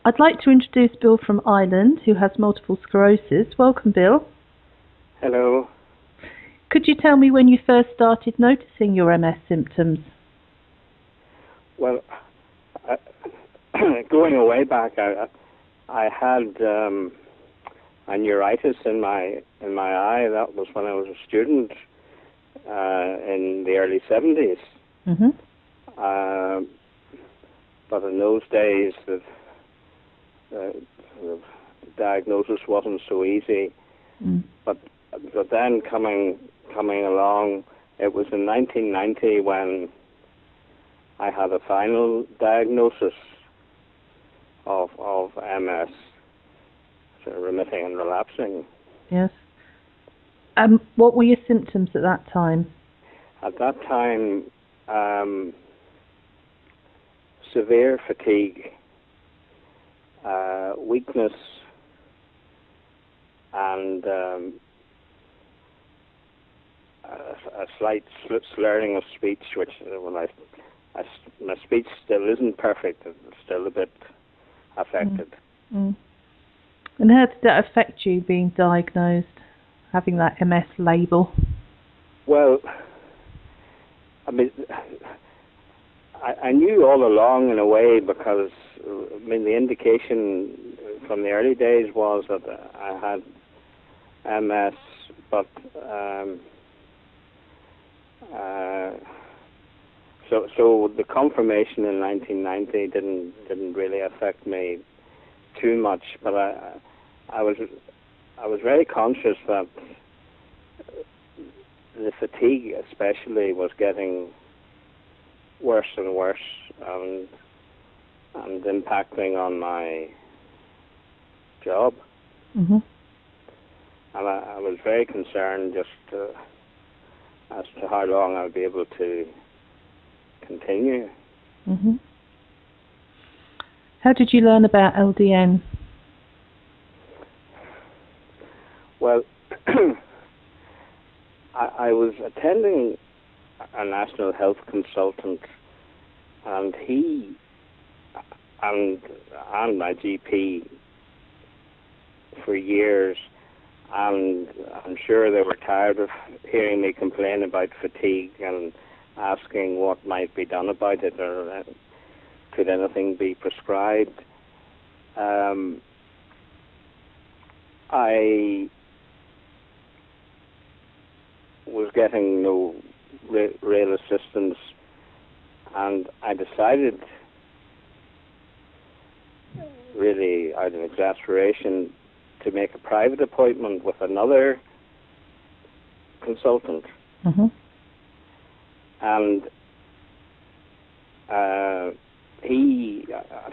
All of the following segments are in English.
I'd like to introduce Bill from Ireland, who has multiple sclerosis. Welcome, Bill. Hello. Could you tell me when you first started noticing your MS symptoms? Well, going way back, I had a neuritis in my eye. That was when I was a student in the early 70s. Mm-hmm. But in those days, the diagnosis wasn't so easy. But then coming along, it was in 1990 when I had a final diagnosis of MS, so remitting and relapsing. Yes. What were your symptoms at that time? At that time, severe fatigue, weakness, and a slight slurring of speech, which my speech still isn't perfect. It's still a bit affected. And how did that affect you, being diagnosed, having that MS label? Well, I mean, I knew all along in a way, because the indication from the early days was that I had MS, but so the confirmation in 1990 didn't really affect me too much. But I was very conscious that the fatigue, especially, was getting worse and worse, and impacting on my job. Mm-hmm. And I was very concerned just as to how long I would be able to continue. Mm-hmm. How did you learn about LDN? Well, I was attending a national health consultant, and he and my GP for years, and I'm sure they were tired of hearing me complain about fatigue and asking what might be done about it, or could anything be prescribed. I was getting no real assistance, and I decided, really out of exasperation, to make a private appointment with another consultant. Mm-hmm. And I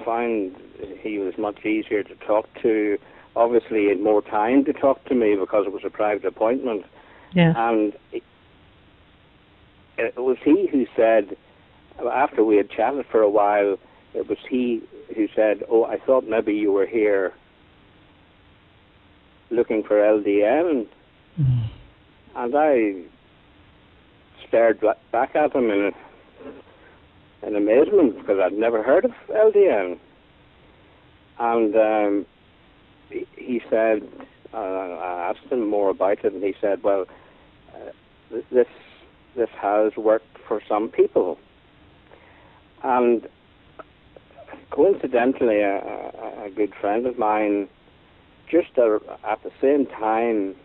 found he was much easier to talk to. Obviously, he had more time to talk to me because it was a private appointment. Yeah. And it was he who said, after we had chatted for a while, it was he who said, "Oh, I thought maybe you were here looking for LDN." Mm-hmm. And I stared back at him in amazement, because I'd never heard of LDN. And he said, I asked him more about it, and he said, well, this has worked for some people. And coincidentally, a good friend of mine, just at the same time,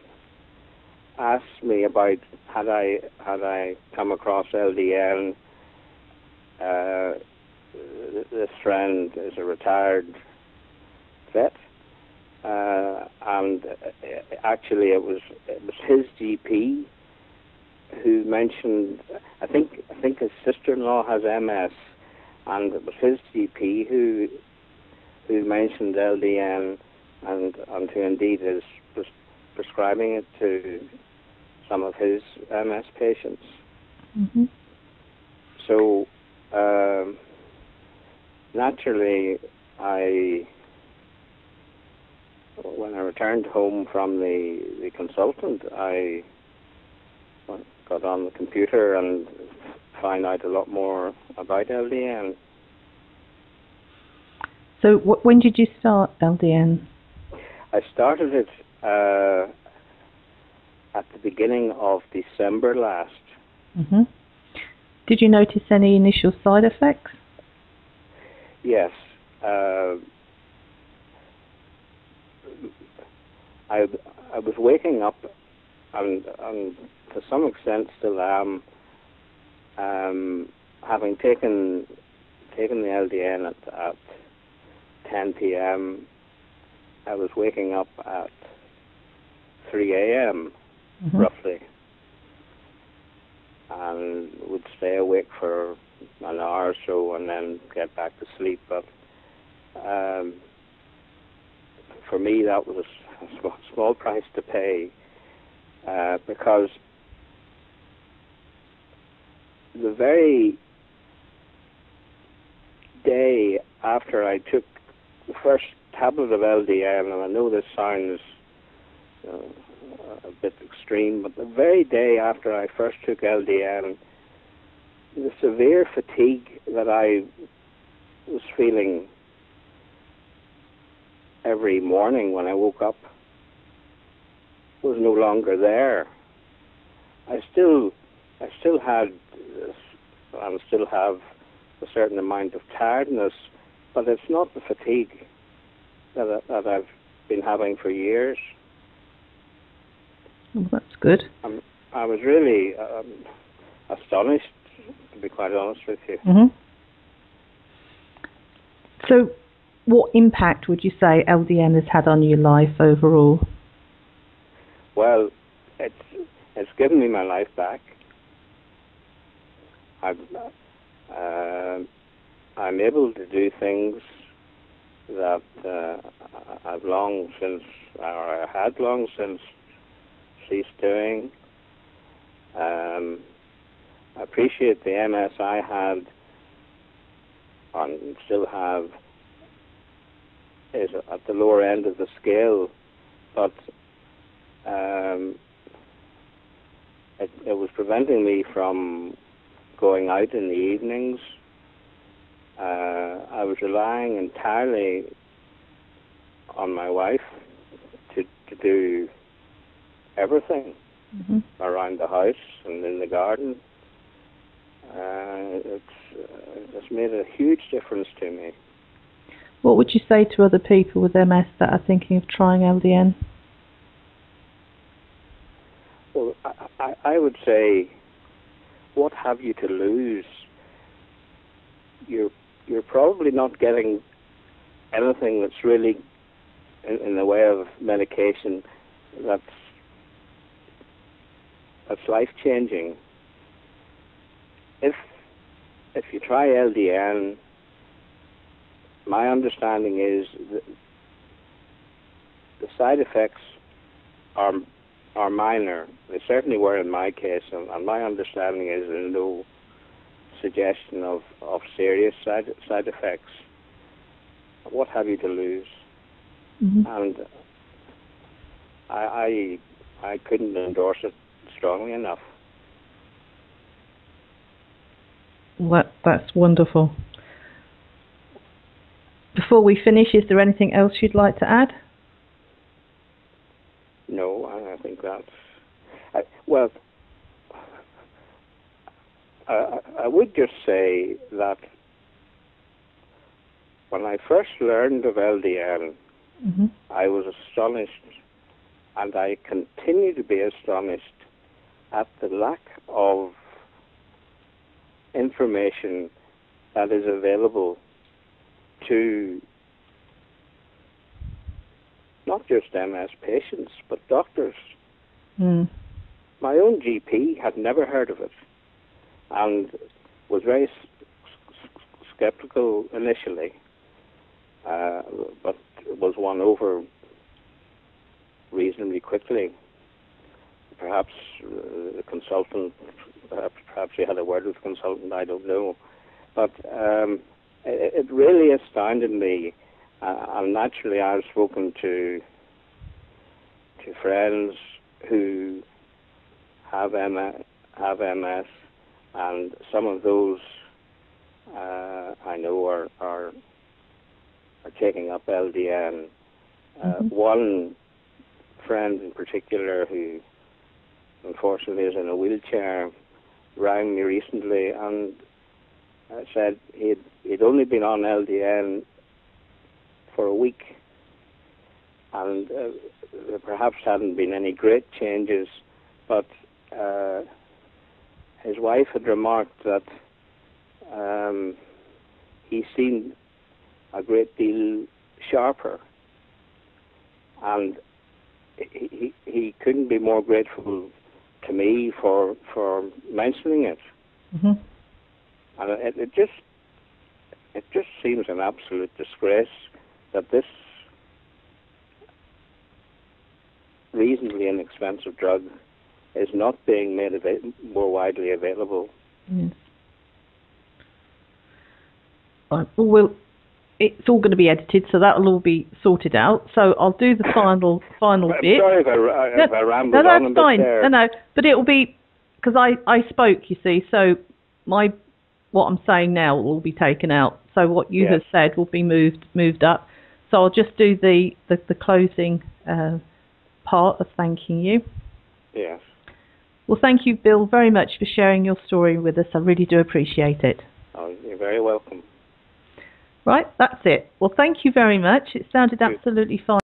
asked me about had I come across LDN. This friend is a retired vet, and actually it was his GP who mentioned. I think his sister-in-law has MS, and it was his GP who mentioned LDN, and who indeed is prescribing it to some of his MS patients. Mm-hmm. So naturally, when I returned home from the consultant, I got on the computer and found out a lot more about LDN. So when did you start LDN? I started it at the beginning of December last. Hmm. Did you notice any initial side effects? Yes. I was waking up, and to some extent still am, having taken the LDN at 10 p.m. I was waking up at 3 a.m. roughly, and would stay awake for an hour or so and then get back to sleep. But for me, that was a small price to pay, because the very day after I took the first tablet of LDN, and I know this sounds a bit extreme, but the very day after I first took LDN, the severe fatigue that I was feeling every morning when I woke up was no longer there. I still had and still have a certain amount of tiredness, but it's not the fatigue that I've been having for years. Well, that's good. I was really astonished, to be quite honest with you. Mm-hmm. So, what impact would you say LDN has had on your life overall? Well, it's given me my life back. I'm able to do things that I've long since, or I had long since, ceased doing. I appreciate the MS I had and still have is at the lower end of the scale, but it was preventing me from going out in the evenings. I was relying entirely on my wife to do everything around the house and in the garden. It's made a huge difference to me. What would you say to other people with MS that are thinking of trying LDN? Well, I would say, what have you to lose? You're probably not getting anything that's really in the way of medication that's life-changing. If you try LDN, my understanding is that the side effects are minor. They certainly were in my case, and my understanding is there's no suggestion of serious side effects. What have you to lose? And I couldn't endorse it strongly enough. Well, that's wonderful. Before we finish, is there anything else you'd like to add? No, I think that's... I would just say that when I first learned of LDN, I was astonished, and I continue to be astonished at the lack of information that is available to not just MS patients, but doctors. My own GP had never heard of it and was very skeptical initially, but was won over reasonably quickly. Perhaps the consultant, perhaps he had a word with the consultant, I don't know. But it really astounded me, and naturally I've spoken to friends who have MS, and some of those I know are are taking up LDN. One friend in particular, who unfortunately is in a wheelchair, rang me recently and said he'd only been on LDN for a week, and there perhaps hadn't been any great changes, but his wife had remarked that he seemed a great deal sharper, and he couldn't be more grateful to me for mentioning it. And it just seems an absolute disgrace that this reasonably inexpensive drug is not being made more widely available. Yes. Right. Well, it's all going to be edited, so that'll all be sorted out. So I'll do the final bit. Sorry if I rambled on a bit fine. there. No, but it will be, because I spoke, you see, so what I'm saying now will be taken out. So what you have said will be moved up. So I'll just do the closing part of thanking you. Yes. Well, thank you, Bill, very much for sharing your story with us. I really do appreciate it. Oh, you're very welcome. Right, that's it. Well, thank you very much. It sounded absolutely fine.